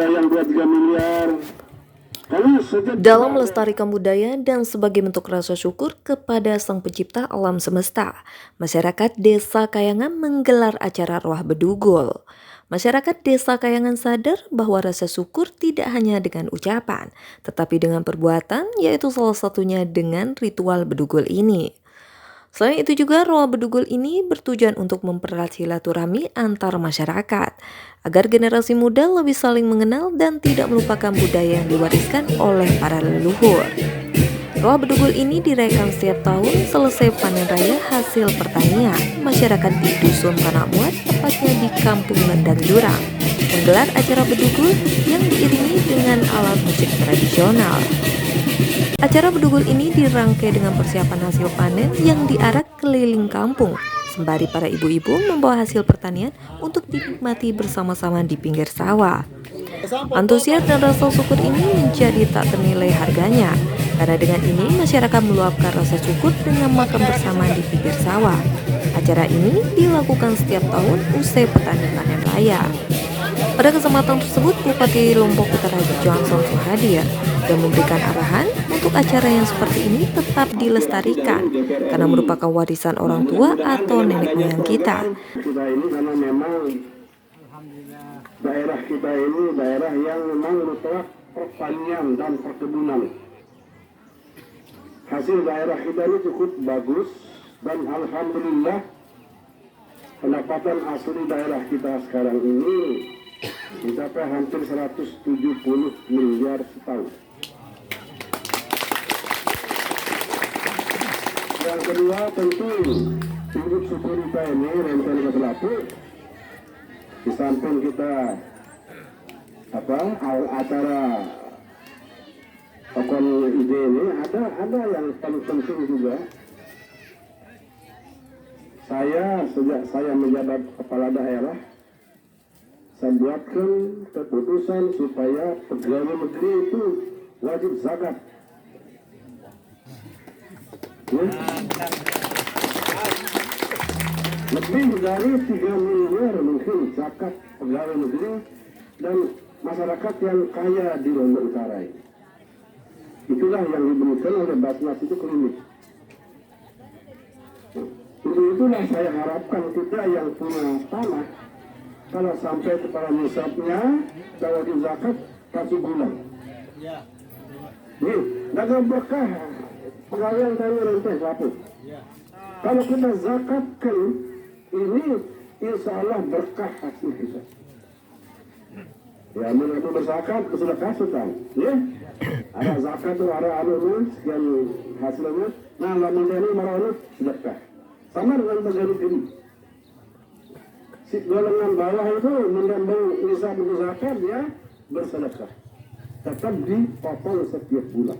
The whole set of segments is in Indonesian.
ada yang 2-3 miliar. Dalam melestarikan budaya dan sebagai bentuk rasa syukur kepada Sang Pencipta alam semesta, masyarakat Desa Kayangan menggelar acara Roah Bedugul. Masyarakat Desa Kayangan sadar bahwa rasa syukur tidak hanya dengan ucapan, tetapi dengan perbuatan, yaitu salah satunya dengan ritual bedugul ini. Selain itu juga Roa Bedugul ini bertujuan untuk mempererat silaturahmi antar masyarakat, agar generasi muda lebih saling mengenal dan tidak melupakan budaya yang diwariskan oleh para leluhur. Roa Bedugul ini dirayakan setiap tahun selesai panen raya hasil pertanian. Masyarakat di Dusun Tanah Muat, tepatnya di Kampung Lendang Jurang, menggelar acara bedugul yang diiringi dengan alat musik tradisional. Acara bedugul ini dirangkai dengan persiapan hasil panen yang diarak keliling kampung, sembari para ibu-ibu membawa hasil pertanian untuk dinikmati bersama-sama di pinggir sawah. Antusias dan rasa syukur ini menjadi tak ternilai harganya, karena dengan ini masyarakat meluapkan rasa syukur dengan makan bersama di pinggir sawah. Acara ini dilakukan setiap tahun usai pertandingan panen raya. Pada kesempatan tersebut, Bupati Lombok Utara Johnson hadir dan memberikan arahan untuk acara yang seperti ini tetap dilestarikan karena merupakan warisan orang tua atau nenek moyang kita. Kita ini karena memang daerah kita ini daerah yang memang mutlak pertanian dan perkebunan. Hasil daerah kita ini cukup bagus dan alhamdulillah pendapatan asli daerah kita sekarang ini mencapai hampir 170 miliar setahun. Yang kedua tentu hidup syukur kita ini rentan berlaku. Di samping kita acara tokoh ide ini ada yang paling penting juga. Sejak saya menjabat kepala daerah, saya buatkan keputusan supaya pegawai negeri itu wajib zakat. Ya. Lebih dari 3 miliar mungkin zakat pegawai negeri dan masyarakat yang kaya di Lombok Utara ini. Itulah yang diberikan oleh Basnas itu klinik. Itulah saya harapkan kita yang punya tanah, kalau sampai kepada nisabnya, kalau di zakat kasih bulan. Nih, dagang berkah pegawai kami renteh lapuk. Kalau kita zakatkan ini, insya Allah berkah hasil kita. Ya, menurut berzakat sudah kasihkan, ya. Ada zakat itu ada sekian hasilnya. Nah, lamun ini marah sedekah. Sama dengan pegawai negeri. Si golongan bawah itu menambah nisab zakat dia bersedekah. Tetap dipotong setiap bulan.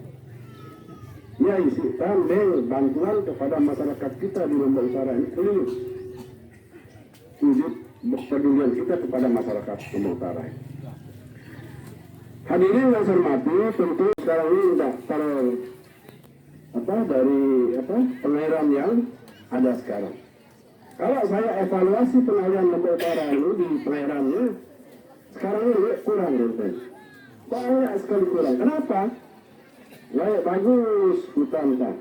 Ya, isi tambeng bantuan kepada masyarakat kita di Lombok Utara ini keliling. Wujud kepedulian kita kepada masyarakat Lombok Utara ini. Hadirin yang saya hormati, tentu sekarang ini tidak dari pengairan yang ada sekarang. Kalau saya evaluasi pengairan Lombok Utara ini di pengairannya, sekarang ini kurang gitu. Banyak sekali kurang. Kenapa? Bagus hutan kan.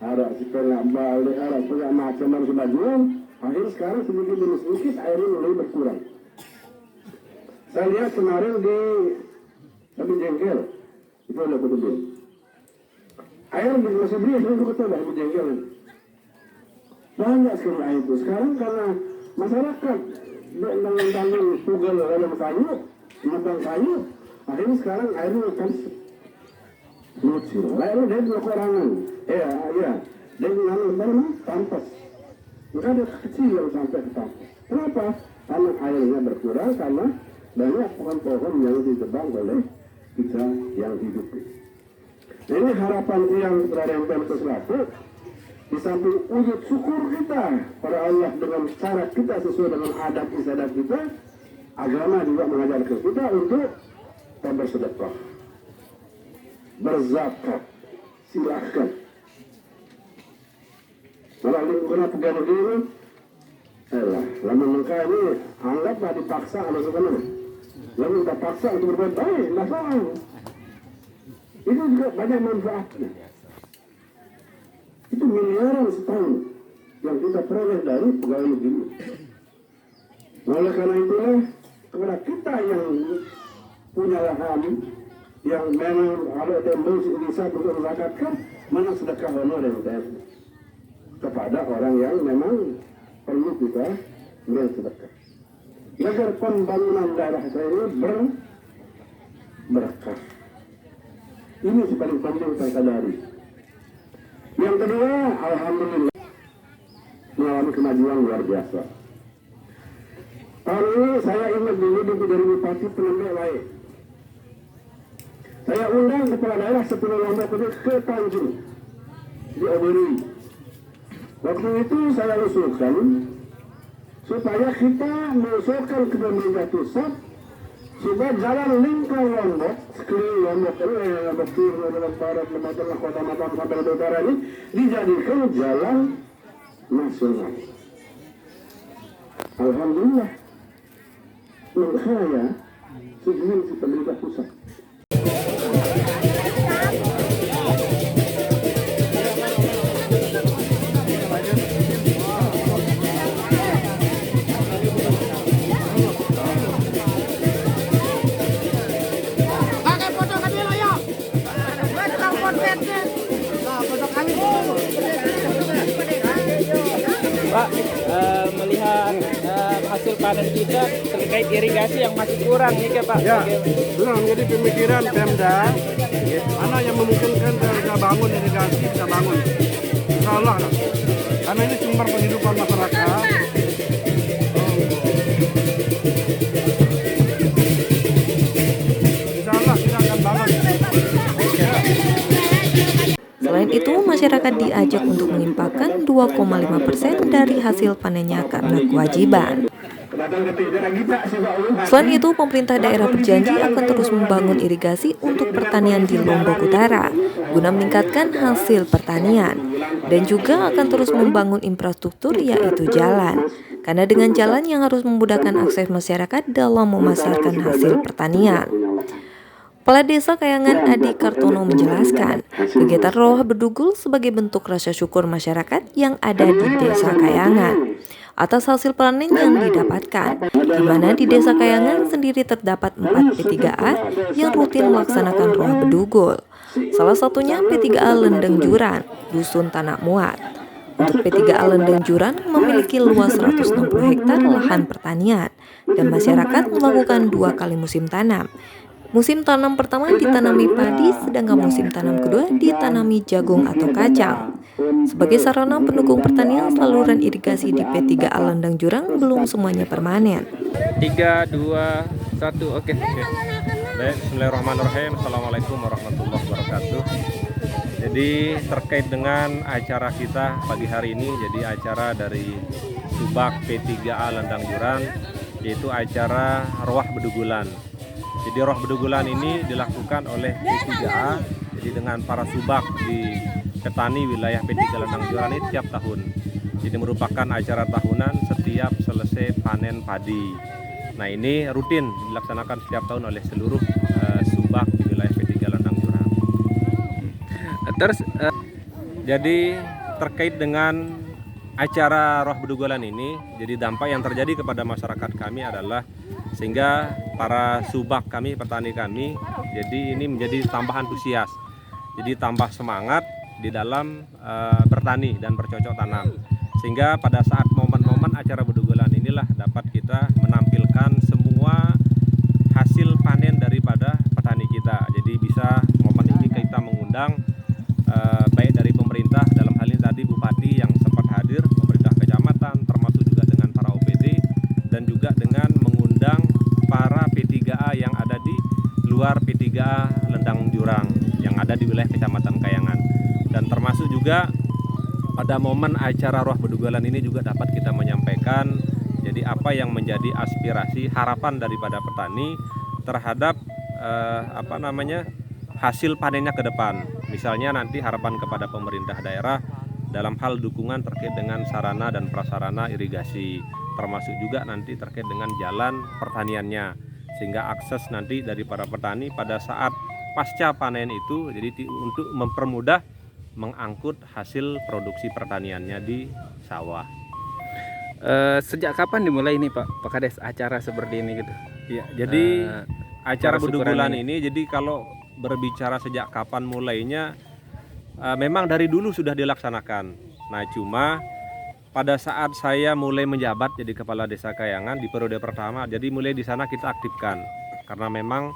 Ada setengah balik, ada setengah macam harus bajuan. Akhirnya sekarang sedikit demi sedikit airnya mulai berkurang. Saya lihat kemarin di Jengkel, itu ada kebun. Air masih beri, saya juga tahu di Jengkel. Banyak sekali air itu. Sekarang karena masyarakat dengan tanggung tugal dalam kayu, matang kayu, akhirnya sekarang airnya akan lucu. Lalu dia kekurangan. Iya. Dia dengan tampas. Maka dia kecil yang sampai ke tampas. Kenapa? Karena airnya berkurang karena banyak pohon-pohon yang ditebang oleh kita yang hidup. Ini harapan yang kepada yang bersesuatu. Di samping wujud syukur kita pada Allah dengan cara kita sesuai dengan adat istiadat kita, agama juga mengajarkan kita untuk bersedekah, berzakat, silahkan. Kalau lingkungan pegawai negeri ini, lama mereka ini anggaplah dipaksa atau sebenarnya. lalu kita paksa untuk berbuat baik, nggak salah. Itu juga banyak manfaatnya. Itu miliaran setahun yang kita peroleh dari pegawai negeri. Oleh karena itulah, kepada kita yang punya lahan, yang memang ada tendensi bisa untuk mendapatkan, mana sedekah honorer kepada orang yang memang perlu kita bersedekah. Agar pembangunan daerah saya ini berkah. Ini yang paling penting saya sadari. Yang kedua, alhamdulillah mengalami kemajuan luar biasa. Tahun ini saya ingat dulu dari Bupati Penembak Baik. Saya undang kepala daerah 10 Lombok ke Tanjung di Oberi. Waktu itu saya usulkan supaya kita mengusulkan ke pemerintah pusat supaya jalan lingkar Lombok, sekeliling Lombok ini, Lombok Timur, Lombok Barat, Lombok Tengah, Kota Mataram sampai Lombok Utara ini dijadikan jalan nasional. Alhamdulillah, menurut saya segini si pemerintah pusat. Pak, melihat hasil panen kita terkait irigasi yang masih kurang nih Pak. Ya, belum jadi pemikiran Pemda, mana yang memungkinkan kita bangun irigasi, kita bangun. Insya Allah lah. Karena ini sumber penghidupan masyarakat. Insya Allah kita akan bangun. Selain itu, masyarakat diajak untuk mengimpakkan 2,5% dari hasil panennya karena kewajiban. Selain itu, pemerintah daerah berjanji akan terus membangun irigasi untuk pertanian di Lombok Utara guna meningkatkan hasil pertanian, dan juga akan terus membangun infrastruktur yaitu jalan. Karena dengan jalan yang harus memudahkan akses masyarakat dalam memasarkan hasil pertanian. Kepala Desa Kayangan Adi Kartono menjelaskan, kegiatan Roh Bedugul sebagai bentuk rasa syukur masyarakat yang ada di Desa Kayangan atas hasil panen yang didapatkan, di mana di Desa Kayangan sendiri terdapat 4 P3A yang rutin melaksanakan Roh Bedugul. Salah satunya P3A Lendeng Juran, Dusun Tanah Muat. Untuk P3A Lendeng Juran memiliki luas 160 hektar lahan pertanian, dan masyarakat melakukan 2 kali musim tanam. Musim tanam pertama ditanami padi, sedangkan musim tanam kedua ditanami jagung atau kacang. Sebagai sarana pendukung pertanian, saluran irigasi di P3A Lendeng Jurang belum semuanya permanen. 3, 2, 1, oke. Baik, bismillahirrahmanirrahim. Assalamualaikum warahmatullahi wabarakatuh. Jadi terkait dengan acara kita pagi hari ini, jadi acara dari Subak P3A Lendeng Jurang, yaitu acara Roh Bedugulan. Jadi Roh Bedugulan ini dilakukan oleh P3A, jadi dengan para subak di petani wilayah P3 Lendeng Jurang ini tiap tahun. Jadi merupakan acara tahunan setiap selesai panen padi. Nah, ini rutin dilaksanakan setiap tahun oleh seluruh subak di wilayah P3 Lendeng Jurang. Terus jadi terkait dengan acara Roh Bedugulan ini, jadi dampak yang terjadi kepada masyarakat kami adalah sehingga para subak kami, petani kami, jadi ini menjadi tambah antusias, jadi tambah semangat di dalam bertani dan bercocok tanam, sehingga pada saat momen-momen acara Bedugulan inilah dapat kita menampilkan semua hasil panen daripada petani kita. Jadi bisa momen ini kita mengundang baik dari pemerintah, dalam hal ini tadi Bupati yang sempat hadir, pemerintah kecamatan, termasuk juga dengan para OPD, dan juga dengan mengundang para P3A yang ada di luar P3A Lendeng Jurang yang ada di wilayah Kecamatan Kayangan. Dan termasuk juga pada momen acara Roh Bedugulan ini juga dapat kita menyampaikan jadi apa yang menjadi aspirasi harapan daripada petani terhadap hasil panennya ke depan. Misalnya nanti harapan kepada pemerintah daerah dalam hal dukungan terkait dengan sarana dan prasarana irigasi, termasuk juga nanti terkait dengan jalan pertaniannya, sehingga akses nanti dari para petani pada saat pasca panen itu jadi untuk mempermudah mengangkut hasil produksi pertaniannya di sawah. Sejak kapan dimulai ini Pak Kades acara seperti ini gitu? Ya, jadi acara syukuran bedugulan ini jadi kalau berbicara sejak kapan mulainya, memang dari dulu sudah dilaksanakan. Nah, cuma pada saat saya mulai menjabat jadi kepala desa Kayangan di periode pertama, jadi mulai di sana kita aktifkan karena memang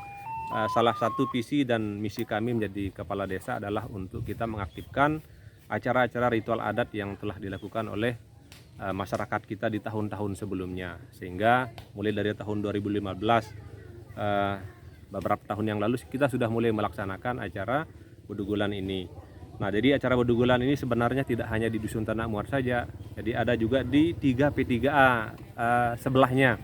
salah satu visi dan misi kami menjadi kepala desa adalah untuk kita mengaktifkan acara-acara ritual adat yang telah dilakukan oleh masyarakat kita di tahun-tahun sebelumnya, sehingga mulai dari tahun 2015 beberapa tahun yang lalu kita sudah mulai melaksanakan acara bedugulan ini. Nah, jadi acara bedugulan ini sebenarnya tidak hanya di Dusun Tanah Muar saja, jadi ada juga di 3 P3A sebelahnya.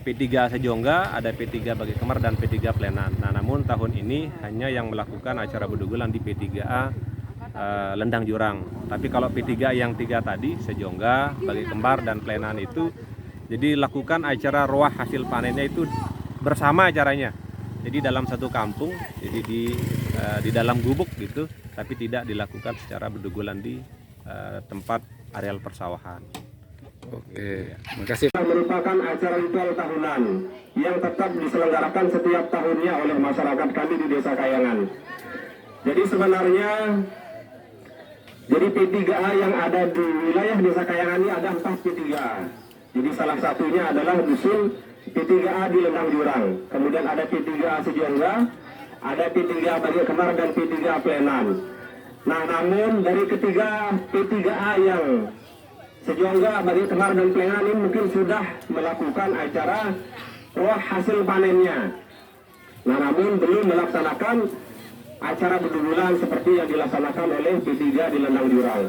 P3A Sejongga, ada P3 Bagi Kemar dan P3 Plenan. Nah, namun tahun ini hanya yang melakukan acara bedugulan di P3A Lendang Jurang. Tapi kalau P3 yang 3 tadi, Sejongga, Bagi Kembar dan Plenan itu jadi lakukan acara roah hasil panennya itu bersama acaranya. Jadi dalam satu kampung, jadi di dalam gubuk gitu, tapi tidak dilakukan secara bedugulan di tempat areal persawahan. Oke, makasih. Merupakan acara ritual tahunan yang tetap diselenggarakan setiap tahunnya oleh masyarakat kami di Desa Kayangan. Jadi sebenarnya P3A yang ada di wilayah Desa Kayangan ini ada 4 P3A. Jadi salah satunya adalah dusun P3A di Lendang Jurang. Kemudian ada P3A Sejongga, ada P3A Bagi Kemar dan P3A Plenan. Nah, namun dari ketiga P3A yang Sejongga, Bagi Kemar dan Plenan ini mungkin sudah melakukan acara roah hasil panennya. Nah, namun belum melaksanakan acara bedugulan seperti yang dilaksanakan oleh P3 di Lendang Jurang.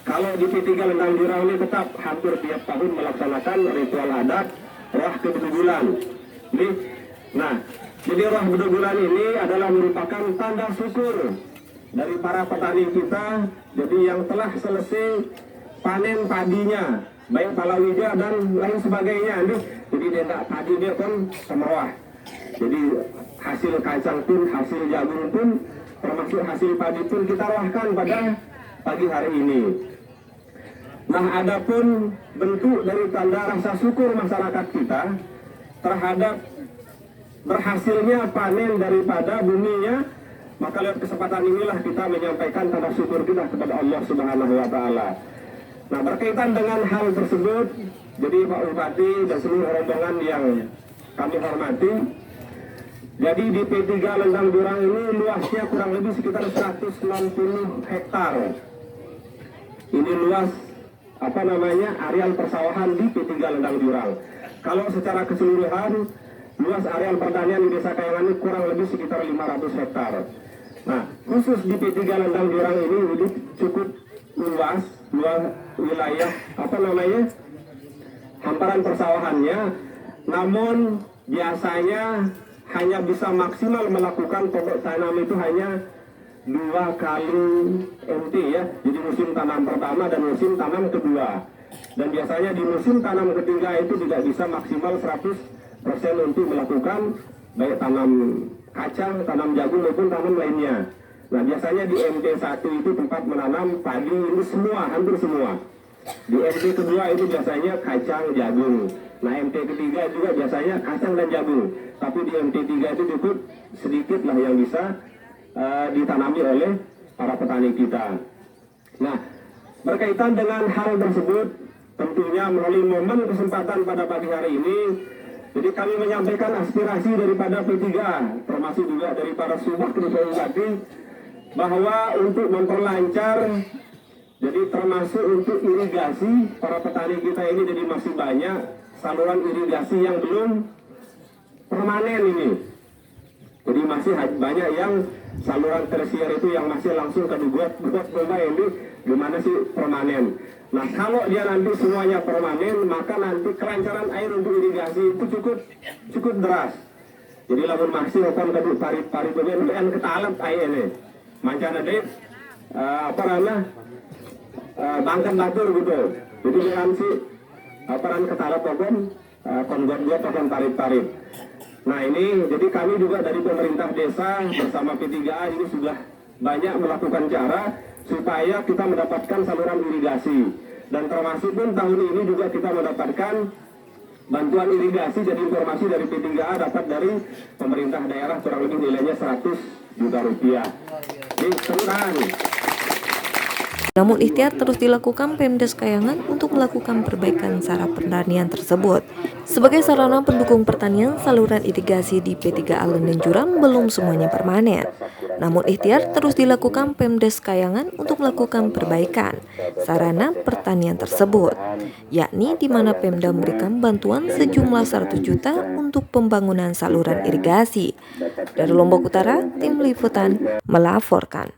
Kalau di P3 Lendang Jurang ini tetap hampir tiap tahun melaksanakan ritual adat roah bedugulan. Nah, jadi roah bedugulan ini adalah merupakan tanda syukur dari para petani kita, jadi yang telah selesai panen padinya, baik palawija dan lain sebagainya. Jadi tidak padi dia pun semerawah. Jadi hasil kacang pun, hasil jagung pun, termasuk hasil padi pun kita rohkan pada pagi hari ini. Nah, adapun bentuk dari tanda rasa syukur masyarakat kita terhadap berhasilnya panen daripada buminya, maka lewat kesempatan inilah kita menyampaikan tanda syukur kita kepada Allah Subhanahu wa Ta'ala. Nah, berkaitan dengan hal tersebut, jadi Pak Bupati dan seluruh rombongan yang kami hormati, jadi di P3 Lendang Jurang ini luasnya kurang lebih sekitar 160 hektar. Ini luas areal persawahan di P3 Lendang Jurang. Kalau secara keseluruhan luas areal pertanian di Desa Kayangan ini kurang lebih sekitar 500 hektar. Nah, khusus di P3 Lendang Jurang ini cukup luas wilayah hamparan persawahannya, namun biasanya hanya bisa maksimal melakukan pokok tanam itu hanya 2 kali MT ya. Jadi musim tanam pertama dan musim tanam kedua. Dan biasanya di musim tanam ketiga itu tidak bisa maksimal 100% untuk melakukan baik tanam kacang, tanam jagung maupun tanam lainnya. Nah, biasanya di MT1 itu tempat menanam padi ini semua, hampir semua. Di MT kedua itu biasanya kacang, jagung. Nah, MT ketiga juga biasanya kacang dan jagung. Tapi di MT3 itu cukup sedikit lah yang bisa ditanami oleh para petani kita. Nah, berkaitan dengan hal tersebut, tentunya melalui momen kesempatan pada pagi hari ini, jadi kami menyampaikan aspirasi daripada P3, termasuk juga dari para subak di Bupati, bahwa untuk memperlancar, jadi termasuk untuk irigasi para petani kita ini, jadi masih banyak saluran irigasi yang belum permanen ini. Jadi masih banyak yang saluran tersier itu yang masih langsung buat pompa ini gimana sih permanen. Nah, kalau dia nanti semuanya permanen, maka nanti kelancaran air untuk irigasi itu cukup deras. Jadi lamun masih akan ke parit yang ketalat air ini. Mancana deh bangkan batur gitu. Jadi dengan si ketalat pokon kongot parit. Nah ini jadi kami juga dari pemerintah desa bersama P3A ini sudah banyak melakukan cara supaya kita mendapatkan saluran irigasi. Dan termasuk pun tahun ini juga kita mendapatkan bantuan irigasi. Jadi informasi dari P3A dapat dari pemerintah daerah kurang lebih nilainya 100 juta rupiah. Jadi senang. Namun ikhtiar terus dilakukan Pemdes Kayangan untuk melakukan perbaikan sarana pertanian tersebut. Sebagai sarana pendukung pertanian, saluran irigasi di P3A Lenden Juram belum semuanya permanen. Namun ikhtiar terus dilakukan Pemdes Kayangan untuk melakukan perbaikan sarana pertanian tersebut, yakni di mana Pemda memberikan bantuan sejumlah 100 juta untuk pembangunan saluran irigasi. Dari Lombok Utara, tim liputan melaporkan.